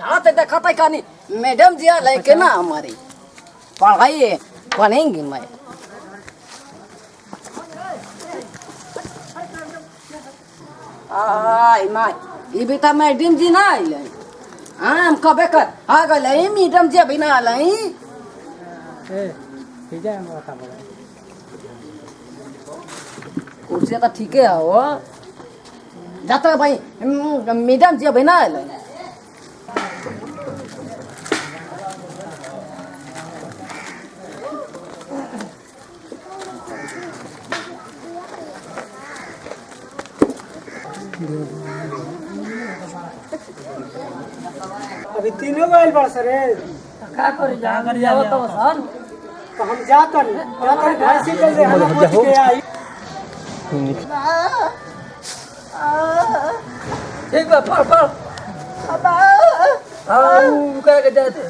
हाँ तो देखा कहानी मैडम जी लेके ना हमारी पढ़ाई पढ़ेंगी मैं। आई माय ये बेटा मैडम जी ना आइले हम कबे कर आ गए मैडम जी अभी ना आइले ठीक है हम बता बोले कुर्सी तो ठीक है हो जाता भाई मैडम जी अभी ना आइले अभी तीनों गइल बड़ सरे का करे जाओ तो सर तो हम जातन घर से चल दे हम पूछ के आई ठीक है पढ़ कह के जाते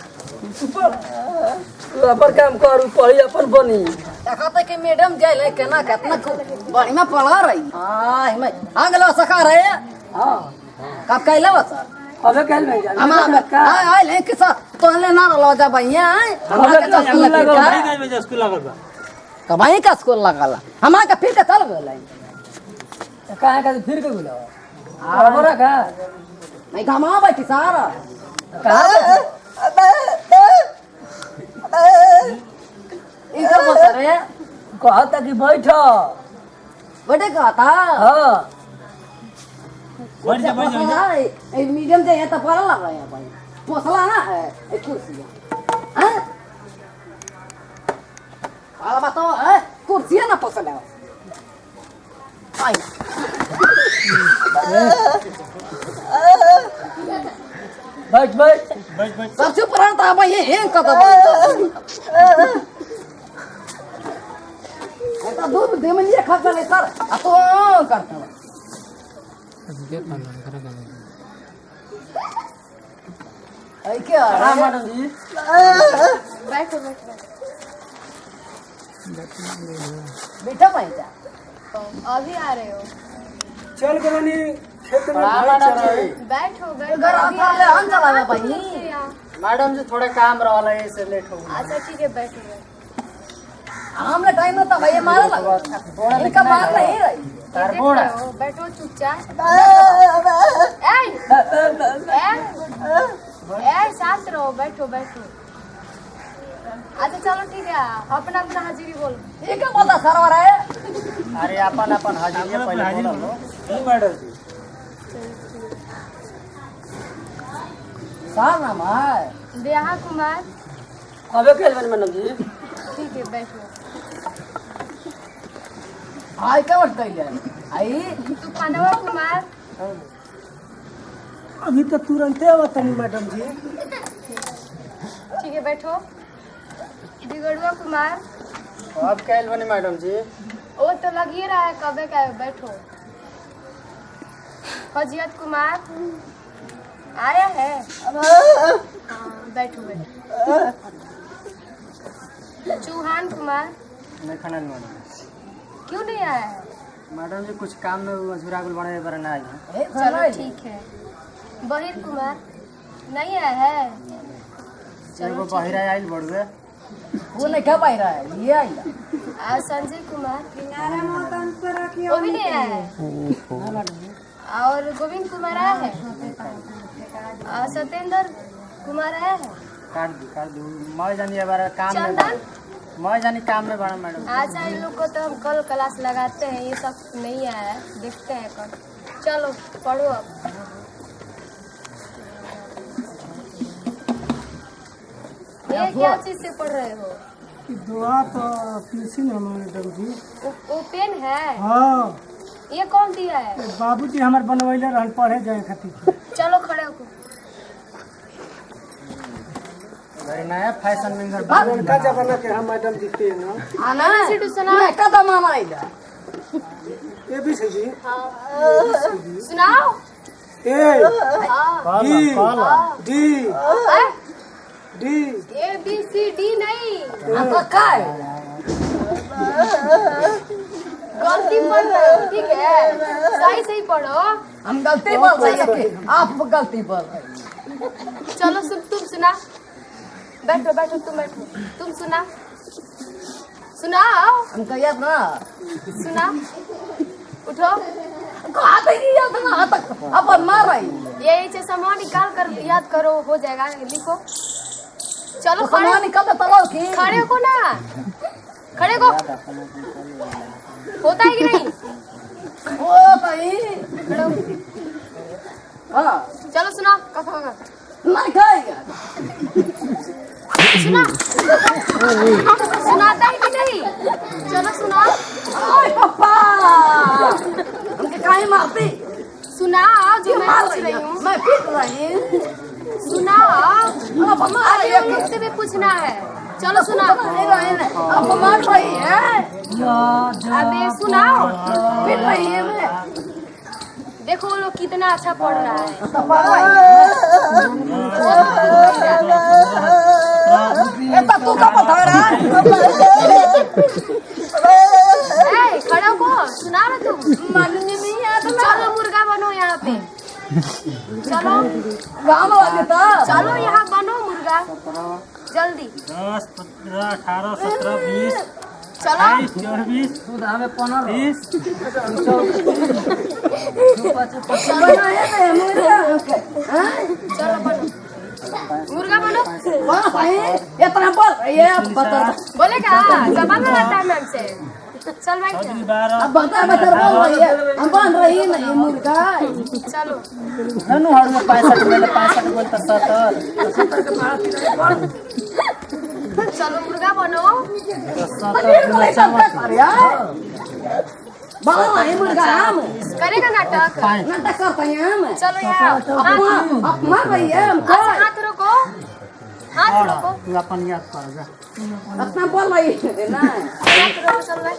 अपन काम करू पढ़ी अपन बनी देखते कि मैडम जाए ले केना कितना बढ़िया पढ़ा रही हां मैं आ गेलो सखा रहे हां कब कहले बस अबे कल नहीं जा हम आए ले के साथ तो ले ना लो जा भैया हमरा के स्कूल लगा भाई में स्कूल लगा बा कमाई का स्कूल लगा हमरा के फिर के चल गेलै कहां का फिर के बोला हमरा का नहीं घमा बैठी सारा इधर बस रे कहता कि बैठो बड़े कहता हां बैठ जा ए मीडियम जे है तो पढ़ लग रहा है भाई पोसला ना है ए कुर्सी हैं आ बताओ है कुर्सी ना पोसला आई बैठ सब चुप रहता भाई ये कदम ऐसा दूध दे में ये खा ले सर आ तो करता है क्या राम मैडम जी बैठो बेटा बैठा तो अभी आ रहे हो चल के रानी खेत में बैठो घर आता ले हम चलावे भाई मैडम जी थोड़ा काम रहला है इससे लेट हो अच्छा ठीक है बैठो हमने टाइम में तो भैया मारा लगा इनका मार नहीं रही बैठो चुपचाप शांत रहो बैठो अच्छा चलो ठीक है अपना अपना हाजिरी बोलो ये क्या बोलता सरवर है अरे अपन हाजिरी पहले बोलो मैडम जी सार नाम है देहा कुमार अबे कल मैडम जी ठीक है बैठो आई क्या बात कही आई तूफानवा कुमार अभी तो तुरंत आवतनी मैडम जी ठीक है बैठो बिगड़ुआ कुमार अब कल बनी मैडम जी वो तो लग ही रहा है कबे का है, बैठो फजियत कुमार आया है बैठो चौहान कुमार नहीं खाना नहीं क्यों नहीं आया है मैडम जी कुछ काम में मजबूरा गुल बने पर ना आई चलो ठीक है बहिर कुमार नहीं आया है चलो बाहर आइल बढ़वे वो नहीं क्या पाई रहा है ये आई संजय कुमार वो भी नहीं आया है और गोविंद कुमार आया है और सत्येंद्र कुमार आया है काट दू मैं जानी बार काम में चंदन मैं जानी काम में बड़ा मैडम अच्छा इन लोग को तो हम कल क्लास लगाते हैं ये सब नहीं आया है देखते हैं कल चलो पढ़ो अब ये क्या चीज से पढ़ रहे हो दुआ तो पेंसिल है मैडम जी वो पेन है हाँ ये कौन दिया है बाबूजी हमारे बनवैले रहन पढ़े जाए खातिर चलो खड़े हो अरे नया फैशन में घर बाबू का जमाना के हम मैडम जी के ना आना सीटू सुना मैं कदम आना इधर ये भी सही जी सुनाओ ए हाँ D D A B C D नहीं तो का है गलती पढ़ रहे हो ठीक है सही सही पढ़ो हम गलती बोल रहे हैं आप गलती बोल रहे हैं चलो तुम सुना। बैठो बैठो तुम बैठो, तुम सुना सुनाओ। हमको याद ना सुना, उठो। कहाँ तक याद ना तक अपन मार रही। ये चश्मा निकाल कर याद करो, हो जाएगा। लिखो। चलो तो कहाँ निकल तो तलाव की। खड़े को ना, खड़े को। होता है कि नहीं? ओ भाई खड़े हो। हाँ चलो सुना कथा। नहीं खाएगा। सुना, सुनाता है कि नहीं? चलो सुना। ओए पापा हमके काहे मारती। सुना जो मैं पूछ रही हूँ। मैं पीट रही। सुना, अब मार अरे उन लोग से भी पूछना है। चलो सुना। अब मार रही है। अबे सुनाओ। पीट रही है मैं। देखो वो लोग कितना अच्छा पढ़ रहा है। तो पढ़ रही है। तो तू क्या बता रहा है। ए, खड़े को सुना रहे तुम। मालूम नहीं याद ना। चलो मुर्गा बनो यहाँ पे। चलो गाँव वाले तो चलो यहाँ बनो मुर्गा जल्दी। 10, 15, 18, 17, 20, चलो 24, तू हमें 15 30। चलो बनो मुर्गा बनो। इतना बोल रही है। अब बता बोलेगा जबान में लगता है मैम से। चल भाई 12, अब बता बोल रही है। हम बन रही नहीं मुर्गा। चलो ननु हर में 65 बोले 65 बोले तो 70। चलो मुर्गा बनो। 70 बन रही मुर्गा हम करेगा नाटक। नाटक करते हैं हम। चलो यहाँ अब मार रही है हमको। अच्छा, हाथ रोको, हाथ रोको, तू अपन याद कर जा। अपना बोल रही है ना। हाथ रोको। चल भाई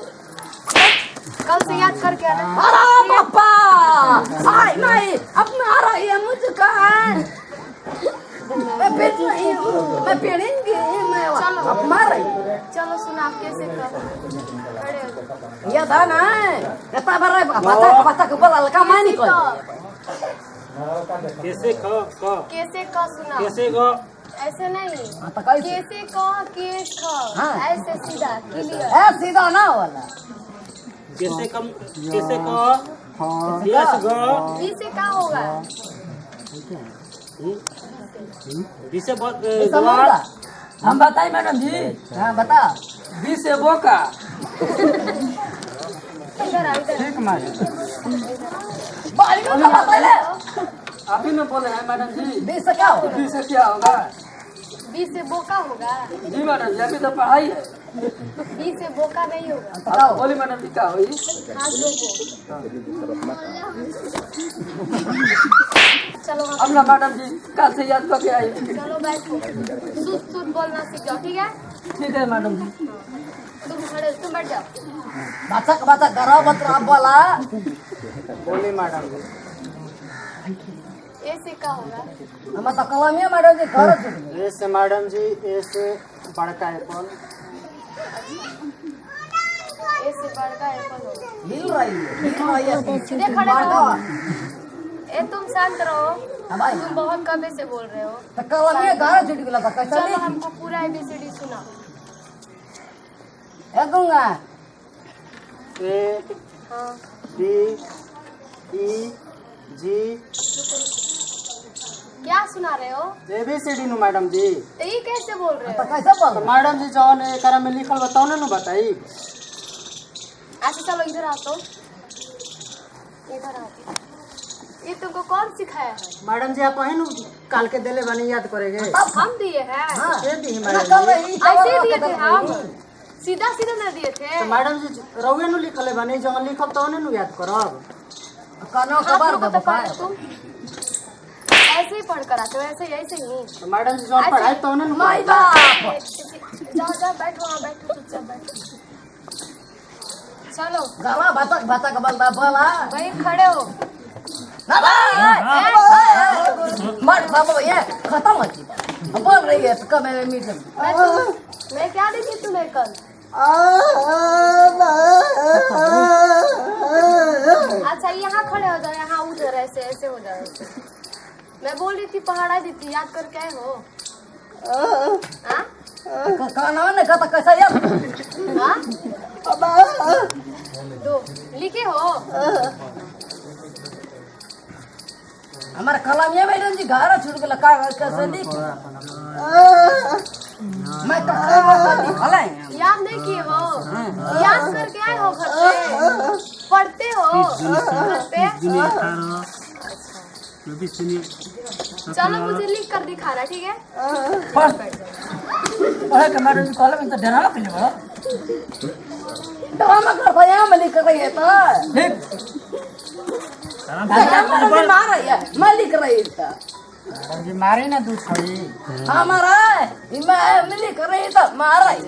कल से याद करके आना। अरे पापा आई नहीं अब मैं आ रही है मुझको। मैं पीट रही हूँ। मैं पीड़ेंगी मैं। अब मार रही हूँ। चलो सुना कैसे कर। खड़े हो जाओ। ये था ना इतना बड़ा बच्चा को बोला लगा मैं नहीं कोई। कैसे कैसे का सुना। कैसे गो ऐसे नहीं, तो कैसे कैसे का केस का। हाँ। ऐसे सीधा क्लियर। है सीधा ना वाला। कैसे कम कैसे को यस गो कैसे का होगा। जिसे बहुत समझा हम बताइए मैडम जी। हाँ बता 20 से बोका। इधर आओ इधर। ठीक मारे बारी में तो बताइए। आप ही में बोले हैं मैडम जी। 20 से क्या होगा। 20 से क्या होगा 20 से बोका होगा। जी मैडम जी अभी तो पढ़ाई है 20 से बोका नहीं होगा। बताओ बोली मैडम जी क्या हुई हाथ रोको। चलो अब ना मैडम जी कल से याद करके आई चलो बैठो। सूद सूद बोलना सीख जाओ, ठीक है। ठीक है मैडम जी तुम खड़े, तुम बैठ जाओ। बच्चा करो बता बोला। बोली मैडम जी ऐसे का होगा। हम तो कलम है मैडम जी घर। ऐसे मैडम जी ऐसे बड़का एप्पल ऐसे बड़का एप्पल होगा। हिल रही है। सीधे खड़े रहो। ए तुम शांत रहो। हाँ भाई तुम बहुत कबे से बोल रहे हो। तो कलम है घर छुट गया था कैसा चलो नहीं। हमको पूरा ABCD सुना। है दूंगा ए हाँ बी ई जी क्या सुना रहे हो। ABCD नु मैडम जी तो ये कैसे बोल रहे तो हो। कैसे बोल। तो मैडम जी जौन एकरा में लिखल बताओ ना बताई अच्छा चलो इधर आओ तो। इधर आओ। ये तुमको कौन सिखाया है। मैडम जी आप वही नु काल के देले बनी याद करेंगे हम दिए हैं। हाँ दे दी ना मैडम कर जी रही ऐसे दिए थे हम, सीधा सीधा न दिए थे। तो मैडम जी रउए नु लिखले बनी जौन लिखब तो नु याद करब कानों हाथ कबार रुको दे तो पढ़ तुम। ऐसे ही पढ़ कर आते हो, ऐसे ऐसे ही। तो मैडम जी जौन पढ़ाई तो नु माय बाप जाओ जाओ बैठो, वहाँ बैठो, चुपचाप बैठो। चलो गला भाता का बलदा बोला वही खड़े हो। ना मत बाबू ये खत्म हो चुका। बोल रही है तो कब मेरे मीटिंग मैं क्या दी थी तुम्हें कल। अच्छा यहाँ खड़े हो जाओ, यहाँ उधर ऐसे ऐसे हो जाओ। मैं बोल रही थी पहाड़ा दी थी, याद करके आए हो? हाँ? खाना नहीं खाता कैसा यार? हाँ? दो लिखे हो? हमारा कलम ये मैडम जी घर छूट गया का कैसे लिख मैं तो भला याद नहीं किए हो? याद करके आए हो घर से? पढ़ते हो घर पे? चलो मुझे लिख कर दिखाना, ठीक है? पढ़े के मैडम जी कलम में तो डरावा के लिए ड्रामा कर भैया मैं लिख रही है तो ठीक मार रही है मैं लिख रही था जी मारे ना दूध छोड़ी हमारा मैं लिख रही था मार रही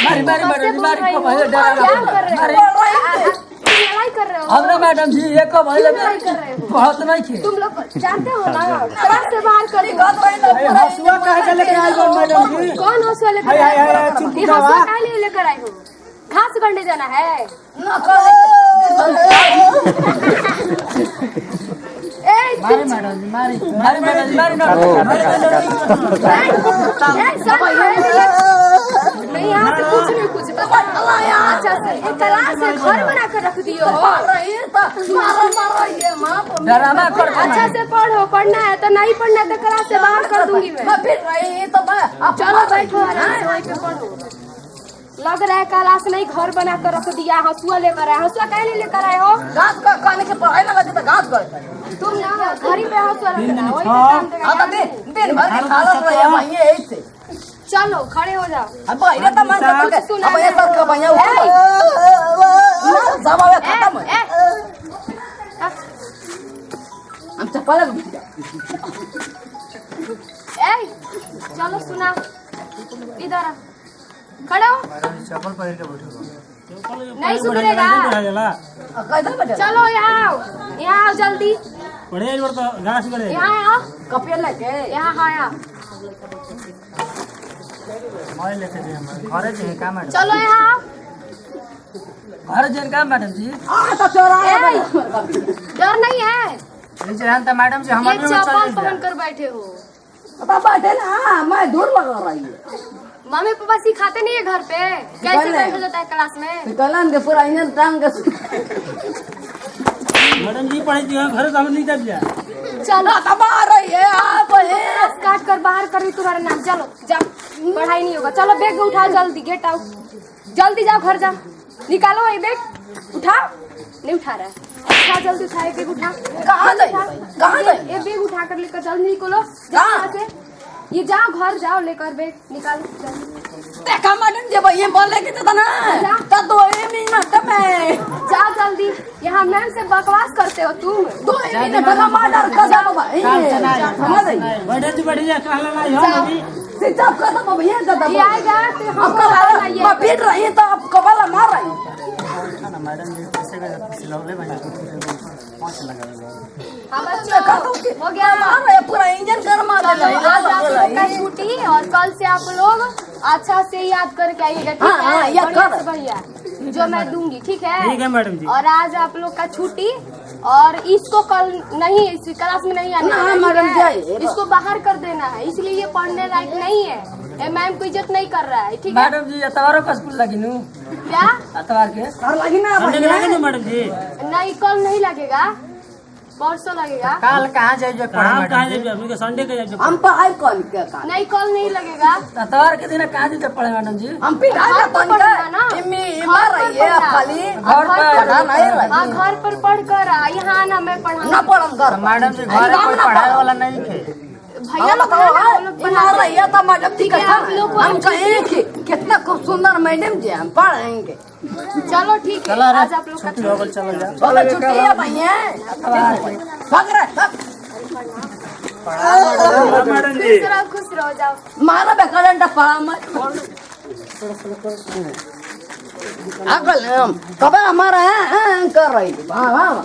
मारी मारी मारी को भैया डरावा क्या कर रहे हो? लड़ाई कर रहे हो? हमने मैडम जी ये को भैया लड़ाई कर रहे हो? बहुत नहीं थे तुम लोग जानते हो ना, क्लास से बाहर कर दो। हसुआ कहे के लेके आए हो मैडम जी? कौन हंसुआ लेकर हाय, आए हाय, हो? हाय, चुप ये जाओ, हंसुआ हाँ। काहे लिए लेकर आए हो? घास गंडे जाना है? ए, मारे मैडम जी मारे मारी मैडम जी मारी ना सब नहीं, यहाँ से कुछ नहीं कुछ बता। अच्छा से ये क्लास से घर बना कर रख दियो हो? डरामा कर अच्छा से पढ़ो, पढ़ना है तो नहीं पढ़ना है तो क्लास से बाहर कर दूंगी मैं। मैं फिर रही तो मैं चलो बैठो आराम से वहीं पे पढ़ो। लग रहा है क्लास नहीं घर बना कर रख दिया, हंसुआ लेकर आए। हंसुआ कहीं नहीं लेकर आए हो? घास का खाने के पढ़ाई लगा तो घास गए तुम ना घर ही पे हंसुआ रखना, वही पे काम देगा। आता दिन भर की हालत रही है भाई ऐसे चलो खड़े हो जाओ। अब ये तो मन कर के अब ये सब का भैया जमावे खत्म है हम चप्पल चलो सुना, इधर आ। खड़े हो, चप्पल पहन के बैठो नहीं सुधरेगा। कैसे बैठे चलो यहाँ आओ, यहाँ आओ जल्दी, पढ़े तो घास गड़े यहाँ आओ, कपिया लेके यहाँ हाँ यहाँ। मैं लेके दे हम घरे जे का मैडम चलो यहाँ आओ। घर जन का मैडम जी आ तो चोरा डर नहीं है? नीचे रहन त मैडम जी हम ये अभी में चप्पल चल पहन कर बैठे हो। पता बैठे ना मैं दूर लगा रही है मम्मी पापा सिखाते नहीं है घर पे कैसे बैठा जाता है क्लास में? कलन के पूरा इंजन टांग के मैडम जी पढ़े जी घर से हम नहीं जा चलो दबा रही है आप क्लास काट कर बाहर कर भी तुम्हारा नाम। चलो जाओ, पढ़ाई नहीं होगा। चलो बैग उठाओ जल्दी, गेट आउट, जल्दी जाओ घर जाओ, निकालो ये बैग, उठाओ। नहीं उठा रहा है, उठा जल्दी, उठा ये बैग, उठा। कहाँ गई कहाँ गई ये बैग उठा कर लेकर जल्दी निकलो, जाओ यहाँ से। ये जाओ घर जाओ, लेकर बैग निकालो जल्दी। देखा मैडम जब ये बोले कि तो ना तो 2 मिनट में जाओ जल्दी, यहाँ मैम से बकवास करते हो तुम। 2 मिनट में मर्डर कर दो भाई समझ रही बैठे जी बैठ जा कहला ना हो जी सिर्फ कर दो भैया दादा ये आएगा तो अब हमको कल बताइए। मैं पीट रही तो अब कबाला मार रही ना मैडम जी कैसे का सिलौले भाई 5 लगा हाँ बच्चों, हो गया। मार रहे पूरा इंजन गरमा दे चलो आज आप लोग का छुट्टी, और कल से आप लोग अच्छा से याद करके आइएगा, ठीक हाँ, है? याद बढ़िया कर। से बढ़िया जो मैं दूंगी, ठीक है? ठीक है मैडम जी और आज आप लोग का छुट्टी, और इसको कल नहीं, इस क्लास में नहीं आना हाँ, है, ठीक मैडम है? जाइए। इसको बाहर कर देना है, इसलिए ये पढ़ने लायक नहीं है। ये मैम को इज्जत नहीं कर रहा है, ठीक है? मैडम जी एतवारों का स्कूल लगी नू क्या एतवार के और लगी ना हमने लगे ना मैडम जी नहीं? कल नहीं लगेगा, परसों लगेगा। कल कहां जाइए कहां जाइए हमने संडे के जाइए हम पढ़ाई कौन क्या काम नहीं कल नहीं लगेगा। एतवार के दिन कहाँ जीते पड़े मैडम जी हम घर पिटाई पर कौन पढ़ना का ना। इम्मी मार रही है खाली घर घर पर पर पढ़ा नहीं रही हाँ घर पर पढ़ कर यहाँ आना, मैं पढ़ाना। ना पढ़म घर मैडम जी घर कोई पढ़ाई वाला नहीं थे भैया लोग बताओ पढ़ाना, वो लोग ये मार रही है तो मैडम जी ठीक है, आप लोग को हम कहें कि कितना खूब सुंदर मैडम जी हम पढ़ाएंगे चलो ठीक है, आज आप लोग का छुट्टी हो गई चलो जा चलो छुट्टी है भैया भाग रहे मैडम खुश रहो जाओ। मारा बेकार पढ़ा मत अकल हम कब हमारा है कर रही थी हाँ हाँ